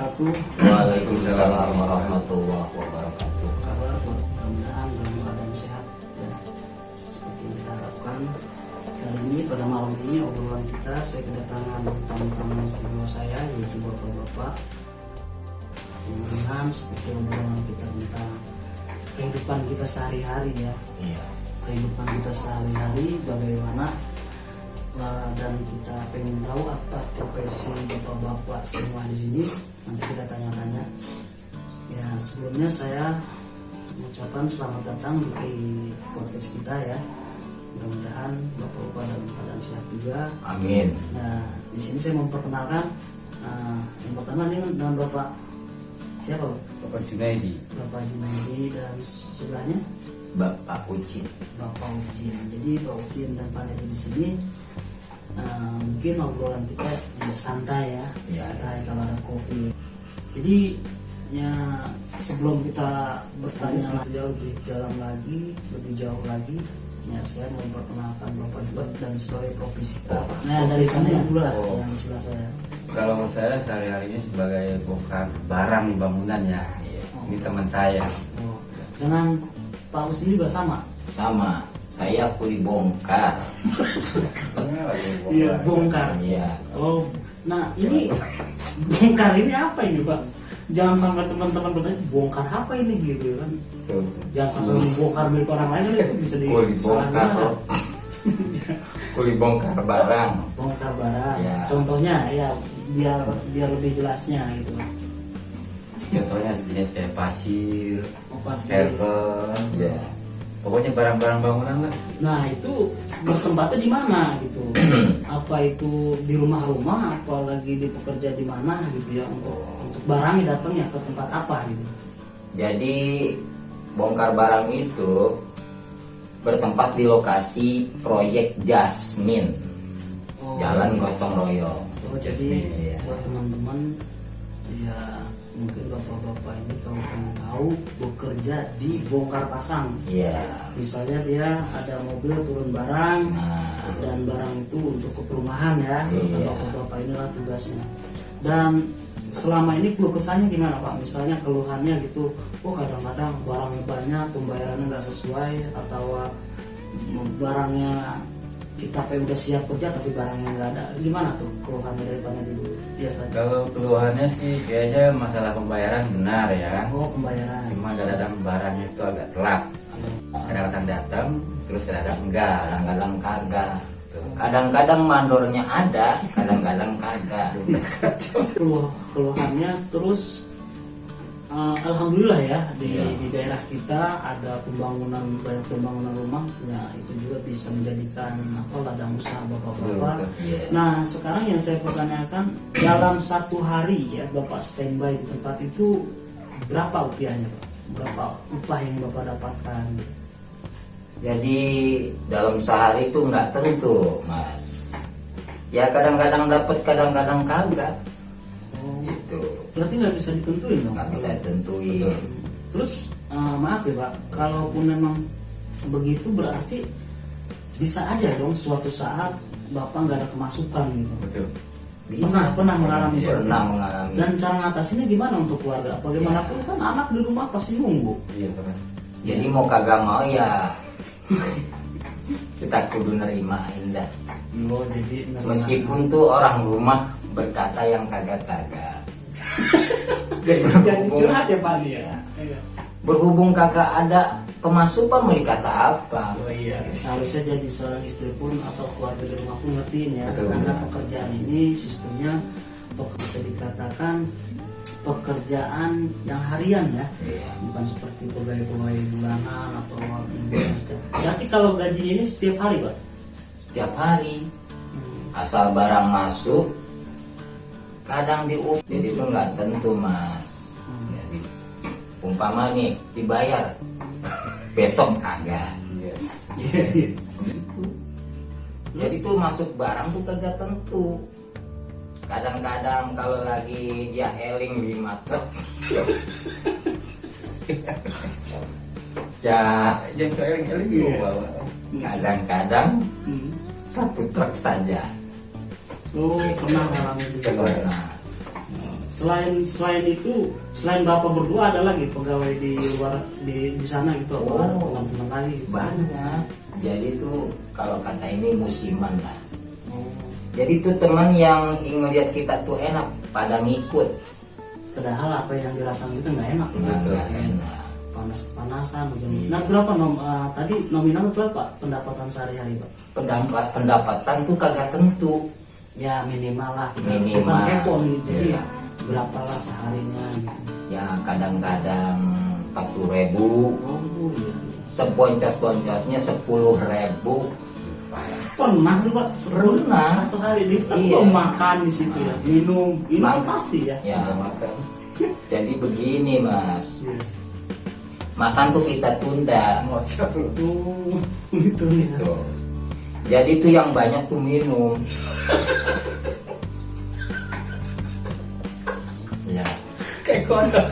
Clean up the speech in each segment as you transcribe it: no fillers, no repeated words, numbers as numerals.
wabarakatuh. Waalaikumsalam warahmatullahi wabarakatuh. Kabar mudah-mudahan dalam keadaan sehat ya, seperti yang kita harapkan. Kali ini pada malam ini obrolan kita saya kedatangan tamu-tamu istimewa saya yaitu bapak-bapak. Mudah-mudahan seperti obrolan kita tentang kehidupan kita sehari-hari ya. Iya. Kehidupan kita sehari-hari bagaimana, dan kita pengen tahu apa profesi bapak-bapak semua di sini. Nanti kita tanya-tanya. Ya, sebelumnya saya mengucapkan selamat datang di podcast kita ya. Mudah-mudahan bapak-bapak dalam keadaan sehat juga. Amin. Nah, di sini saya memperkenalkan yang pertama ini dengan bapak siapa? Bapak Junaidi. Bapak Junaidi, dan sebelahnya Bapak Ucin. Bapak Ucin. Jadi Pak Ucin dan Pak Nedi di sini mungkin obrolan kita ya santai ya, santai kalau ada kopi. Jadi ya sebelum kita bertanya lebih dalam lagi, lebih jauh lagi, ya saya mau memperkenalkan Bapak juga dan sebagai profesi. Nah dari sana yang dulu lah yang sebelah saya. Kalau saya sehari-harinya sebagai bongkar barang bangunan ya. Ini teman saya. Dengan Pak Ucin juga sama. Sama. Saya kuli bongkar. Iya, bongkar. Iya. Oh, nah ini bongkar ini apa ini Pak? Jangan sampai teman-teman bertanya bongkar apa ini gitu kan? Jangan sampai bongkar milik orang lain kan itu bisa Kuli bongkar. Kuli bongkar barang. Bongkar barang. Ya. Contohnya ya biar lebih jelasnya gitu. Contohnya sejenis kayak pasir, Pasir. herber, Iya. pokoknya barang-barang bangunan lah. Nah itu bertempatnya di mana gitu? Apa itu di rumah-rumah? Apalagi di pekerja di mana gitu ya? Untuk barangnya datangnya ke tempat apa gitu? Jadi bongkar barang itu bertempat di lokasi proyek Jasmine, Jalan Gotong Royong. Jadi Iya. buat teman-teman ya mungkin bapak-bapak ini kalau pengen tahu bekerja di bongkar pasang. Iya. Misalnya dia ada mobil turun barang Nah, dan barang itu untuk ke perumahan ya. Iya. Bapak-bapak inilah tugasnya. Dan selama ini keluh kesahnya gimana Pak? Misalnya keluhannya gitu, oh kadang-kadang barangnya banyak, pembayarannya nggak sesuai, atau barangnya kita udah siap kerja tapi barangnya nggak ada. Gimana tuh keluhannya daripada dulu biasanya? Kalau keluhannya sih kayaknya masalah pembayaran benar ya. Oh pembayaran. Cuma kadang-kadang barangnya itu agak telat. Kadang-kadang datang, terus kadang-kadang enggak. kadang-kadang kagak. Kadang-kadang mandornya ada, kadang-kadang kagak. Keluhannya terus alhamdulillah ya di daerah kita ada banyak pembangunan rumah ya, itu juga bisa menjadikan ladang usaha bapak-bapak. Iya. Nah sekarang yang saya pertanyakan, dalam satu hari ya Bapak standby di tempat itu berapa upahnya Pak? Berapa upah yang Bapak dapatkan? Jadi dalam sehari itu nggak tentu, Mas. Ya kadang-kadang dapat, kadang-kadang kagak. Oh, Gitu. berarti nggak bisa ditentuin dong? Nggak bisa tentuin. Terus maaf ya Pak, kalaupun memang begitu berarti bisa aja dong suatu saat Bapak nggak ada kemasukan gitu. Betul. Pernah mengalami seperti Pernah itu? mengalami. Dan cara ngatasinnya gimana untuk keluarga? Bagaimanapun kan anak di rumah pasti nunggu. Iya pernah. Jadi mau kagak mau ya kita kudu nerima indah. Oh, jadi Meskipun tuh orang rumah berkata yang kagak-kagak. jadi curhat ya Pak nih ya. Berhubung kagak ada pemasukan mau dikata apa? Oh iya, harusnya jadi seorang istri pun atau keluarga di rumah pun ngertiin ya. Betul. Karena pekerjaan ini sistemnya bisa dikatakan pekerjaan yang harian ya, Iya. bukan seperti pegawai-pegawai bulanan atau mingguan. Berarti kalau gajinya ini setiap hari Pak? Setiap hari asal barang masuk kadang jadi itu nggak tentu, Mas. Jadi umpama nih dibayar besok kagak. Iya. Iya, iya. Gitu. Jadi tuh masuk barang tuh kagak tentu. Kadang-kadang kalau lagi dia eling 5 truk ya Jangan keeling-eling Iya. bawa. kadang-kadang 1 truk saja. Oh, pernah ngalamin juga. Nah, selain itu, selain bapak berdua ada lagi pegawai di luar di sana gitu, apa ada teman-teman lagi gitu? Banyak. Jadi tuh kalau kata ini musiman lah. Jadi tuh teman yang ngeliat kita tuh enak pada ngikut. Padahal apa yang dirasakan itu nggak enak, Nggak enak. panas-panasan. Nah berapa tadi nominal berapa pendapatan sehari-hari pak? Pendapatan tuh kagak tentu. Ya minimal lah, Minimal. bukan kepo nih, jadi Iya. berapa lah seharinya gitu. Ya kadang-kadang 40.000, Oh iya. Seboncos-boncosnya 10.000. Pernah tuh pak, Pernah. satu hari di Iya. makan di situ ya, minum Makan. pasti ya. Ya, jadi begini mas, Iya. makan tuh kita tunda. Oh, gitu nih. Tuh. Jadi tuh yang banyak tuh minum. Ya. Kayak kodok.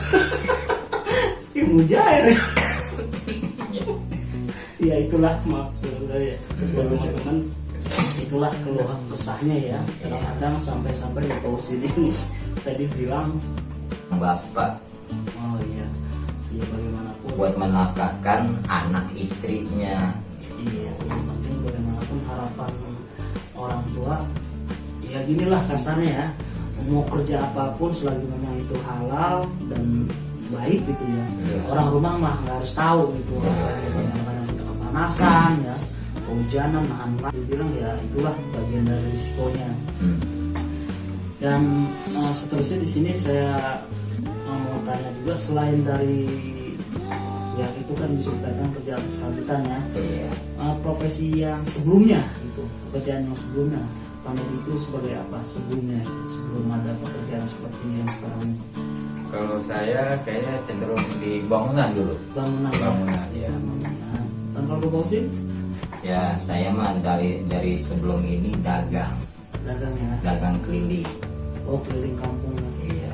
Ini mujair. Ya itulah maaf sebenarnya teman-teman, itulah keluhan kesahnya ya. Kadang-kadang sampai di pausi ini tadi bilang, Bapak oh iya, ya bagaimanapun. buat menafkahkan anak istrinya. Iya, yang penting bagaimanapun harapan orang tua, ya ginilah kasarnya ya, mau kerja apapun selagi memang itu halal dan baik gitu ya. Iya. Orang rumah mah nggak harus tahu gitu, kadang-kadang kita kepanasan ya, kehujanan, nahan lah, dibilang ya itulah bagian dari risikonya. Dan seterusnya di sini saya mau tanya juga, selain dari ya itu kan bisa dikatakan kerjaan selanjutan ya, Iya. profesi yang sebelumnya itu, pekerjaan yang sebelumnya Pak Nedi itu sebagai apa sebelumnya, sebelum ada pekerjaan seperti yang sekarang ini? Kalau saya kayaknya cenderung di bangunan dulu. Bangunan. Ya. Bangunan. Dan kalau Bapak sih Ya saya mah dari sebelum ini dagang keliling. Oh keliling kampung ya. Iya.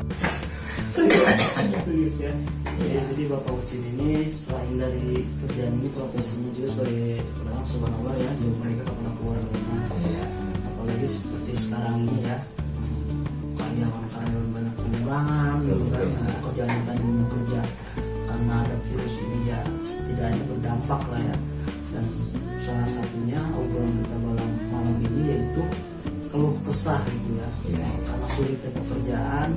Serius ya. Iya. Jadi Bapak Ucin ini selain dari kerjaan ini, profesinya juga sebagai orang subhanallah ya, jauh mereka kepada keluarganya. Iya. Apalagi seperti sekarang ini ya, karyawan banyak pengurangan gitu kan, pekerjaan yang tadi mau kerja karena ada virus ini ya setidaknya berdampak lah ya. Dan salah satunya obrolan kita malam ini yaitu keluh kesah gitu ya. Iya. Karena sulitnya pekerjaan,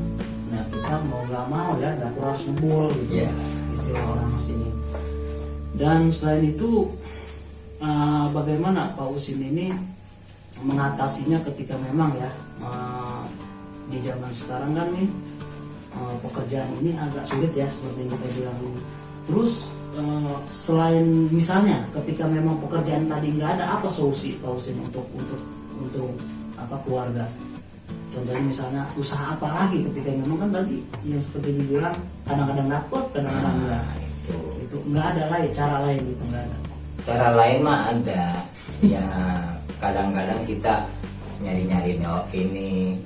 nah kita mau nggak mau ya dapur harus ngebul gitu, Iya. istilah orang sini. Dan selain itu bagaimana Pak Usin ini mengatasinya ketika memang ya di zaman sekarang kan nih pekerjaan ini agak sulit ya seperti yang kita bilang ini. Terus selain misalnya ketika memang pekerjaan tadi nggak ada, apa solusi Pak Usin untuk apa keluarga? Contohnya misalnya usaha apa lagi ketika memang kan tadi yang seperti dibilang kadang-kadang dapat, kadang-kadang enggak. Itu nggak ada lain, cara lain gitu nggak ada. Cara lain mah ada. Ya kadang-kadang kita nyari-nyari ini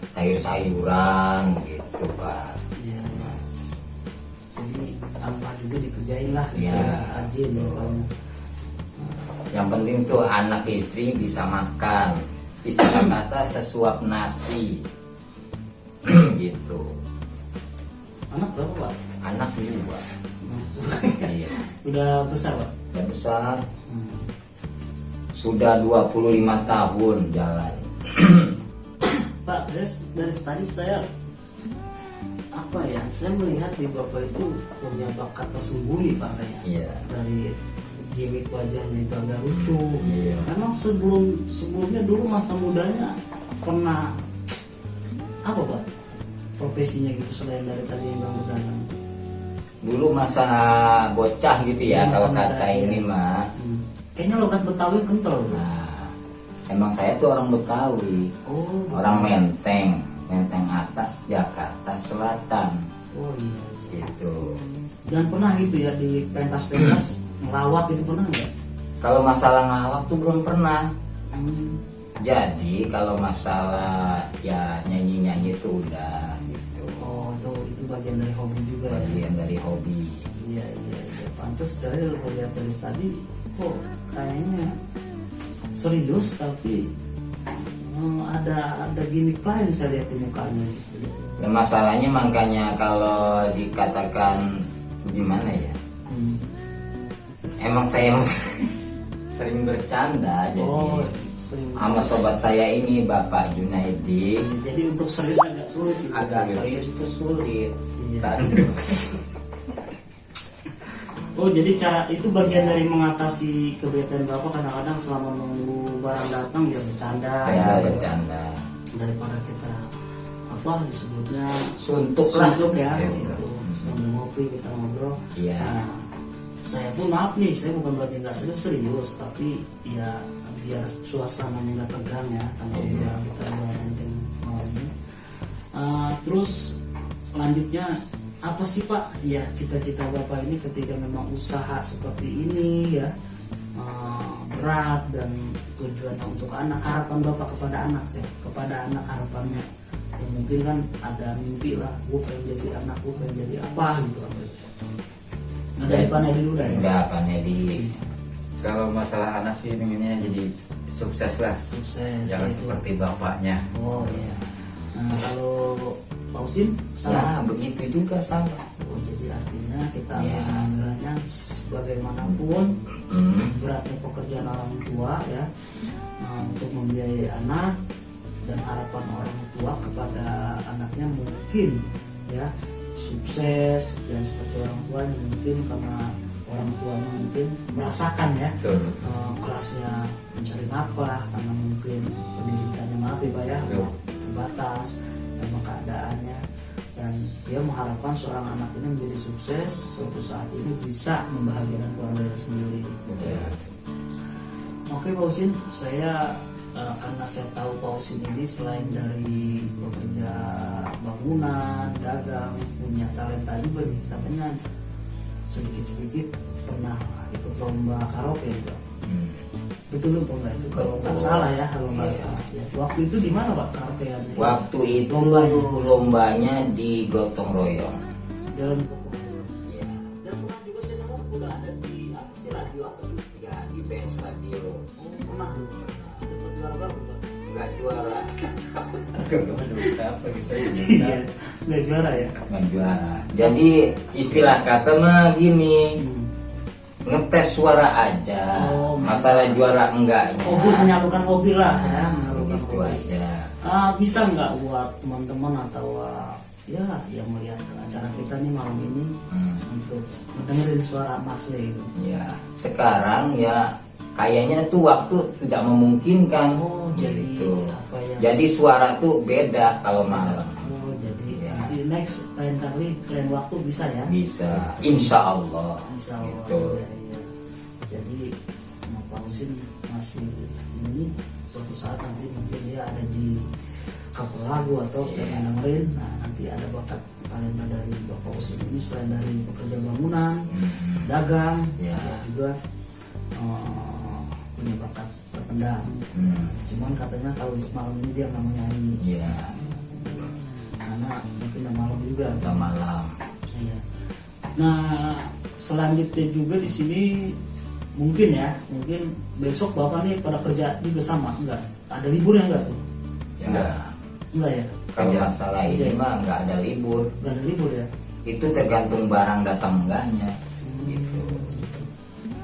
sayur-sayuran gitu Pak. Ya, jadi apa juga dikerjain lah, Iya. rajin misalnya. Yang penting tuh anak istri bisa makan, istilah kata sesuap nasi. Gitu. Anak berapa Pak? Anak juga. Iya. Udah besar Pak? Udah besar. Sudah 25 tahun jalan. Pak, dari tadi saya apa ya? Saya melihat di Bapak itu punya bakat tersembunyi Pak kayaknya. Iya. Dari gimmick wajahnya itu agak lucu. Iya. Memang sebelumnya dulu masa mudanya pernah apa Pak? Profesinya gitu selain dari tadi yang Bang berdagang. Dulu masa bocah gitu ya, Masa kalau muda, kata iya. ini mah. Kayaknya logat Betawi kental. Nah, emang saya tuh orang Betawi, Oh. orang Menteng atas, Jakarta Selatan, Oh iya. gitu. Dan pernah gitu ya di pentas-pentas ngelawak itu pernah nggak? Kalau masalah ngawak tuh belum pernah. Hmm. Jadi kalau masalah ya nyanyi itu udah gitu. Oh itu bagian dari hobi juga ya. Bagian dari hobi. Iya. Pantes dari lihat dari tadi, kok kayaknya serius tapi ada gimmick lain saya lihat di mukanya gitu. Dan masalahnya makanya kalau dikatakan gimana ya, emang saya sering bercanda Oh, jadi sering. sama sobat saya ini Bapak Junaidi. Jadi untuk serius agak sulit gitu. Agak serius itu sulit. Iya. Kan? Oh, jadi cara itu bagian dari mengatasi kegiatan Bapak, kadang-kadang selama nunggu barang datang ya bercanda. Ya gitu. bercanda. Daripada kita apa disebutnya Suntuk lah. suntuk ya, Iya. gitu. Sambil ngopi kita ngobrol. Iya. Nah, saya pun maaf nih, saya bukan berarti nggak serius, tapi ya biar suasananya nggak tegang ya, karena Iya. udah kita udah penting malam ini. Terus lanjutnya apa sih Pak? Ya cita-cita Bapak ini ketika memang usaha seperti ini ya, berat dan tujuannya untuk anak, harapan Bapak kepada anak ya, kepada anak harapannya. Ya, mungkin kan ada mimpi lah, gue pengen jadi anak, gue pengen jadi apa gitu. Nah, dari Pak Nedi dulu ya. Enggak, Pak Nedi. Kalau masalah anak sih pengennya jadi sukses lah, Sukses. jangan gitu. seperti bapaknya. Oh iya. Nah kalau Pak Usin Ya sama. begitu juga sama. Oh, jadi artinya kita Ya. mengambilnya bagaimanapun beratnya pekerjaan orang tua ya, untuk membiayai anak dan harapan orang tua kepada anaknya mungkin ya sukses dan seperti orang tuanya, mungkin karena orang tuanya mungkin merasakan ya Betul. kelasnya mencari nafkah, karena mungkin pendidikannya maaf ya Pak ya Betul. terbatas sama keadaannya, dan dia mengharapkan seorang anak ini menjadi sukses suatu saat ini bisa membahagiakan keluarganya sendiri. Ya. Oke Pak Usin, saya karena saya tahu Pak Usin ini selain dari bekerja bangunan, dagang, punya talenta juga nih, katanya sedikit-sedikit pernah ikut lomba karaoke juga. Betul lupa nggak itu? Kalau nggak Betul. salah ya, kalau nggak Iya. salah. Ya, waktu itu di mana Pak karaokeannya? Waktu itu Lombanya. lombanya di gotong royong. Dalam Ya. dan pernah juga saya dengar udah ada di apa sih, radio apa tuh? Ya di Benz Radio. Oh, pernah. Dapat juara berapa Pak? Nggak juara. Apa gitu ya? Iya, nggak juara ya. Nggak juara. Jadi istilah kata mah gini, ngetes suara aja. Oh, Masalah juara enggaknya. Hobi, menyalurkan hobi lah ya, menyalurkan Begitu hobi. aja. Bisa nggak buat teman-teman atau ya yang melihat acara kita nih malam ini untuk mendengarin suara Mas Le itu? Ya, sekarang ya kayaknya tuh waktu tidak memungkinkan. Oh, jadi Gitu. apa yang Jadi suara tuh beda kalau malam. Oh, jadi Ya. nanti next lain kali lain waktu bisa ya? Bisa, insya Allah. Insya Allah. Gitu. Iya, iya. Jadi Pak Usin masih ini suatu saat nanti mungkin dia ada di couple lagu atau Iya. pengen dengerin. Nah nanti ada bakat talenta dari Bapak Usin ini selain dari pekerja bangunan, dagang, Ya. dia juga punya bakat terpendam. Cuman katanya kalau untuk malam ini dia nggak mau nyanyi Iya, karena mungkin udah malam juga. udah malam. Iya. Nah, selanjutnya juga di sini mungkin besok Bapak nih pada kerja juga sama, enggak? Ada liburnya enggak tuh? Ya, Enggak ya? kalau Kerja. masalah ini Iya. mah nggak ada libur. Enggak ada libur ya? Itu tergantung barang datang enggaknya. Gitu.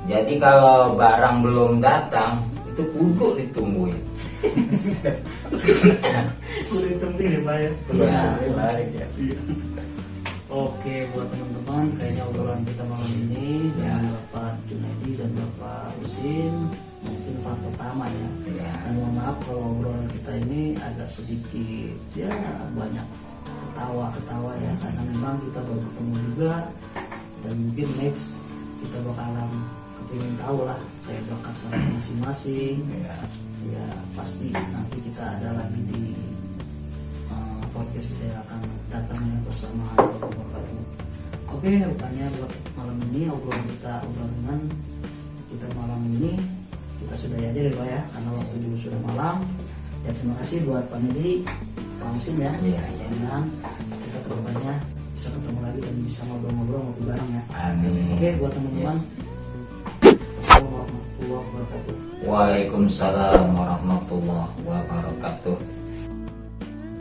Jadi kalau barang belum datang itu kudu ditungguin. Udah penting ya Pak ya? Iya. Menarik ya. Oke, buat teman-teman, kayaknya obrolan kita malam ini Ya. dengan Bapak Junaidi dan Bapak Usin mungkin part pertama ya. Ya. Dan mohon maaf kalau obrolan kita ini agak sedikit ya banyak ketawa-ketawa ya, karena memang kita baru ketemu juga, dan mungkin next kita bakalan kepingin tahu lah kayak bakat orang masing-masing. Ya. Ya pasti nanti kita ada lagi di podcast kita yang akan datang ya bersama Bapak ini. Oke, rupanya buat malam ini obrolan dengan kita malam ini kita sudah aja deh Pak ya, karena waktu juga sudah malam. Ya terima kasih buat Pak Nedi, Pak Musim ya. Iya, iya. Dan kita kedepannya bisa ketemu lagi dan bisa ngobrol-ngobrol ngopi bareng ya. Amin. Oke, buat teman-teman. Assalamualaikum warahmatullahi wabarakatuh. Waalaikumsalam warahmatullahi wabarakatuh.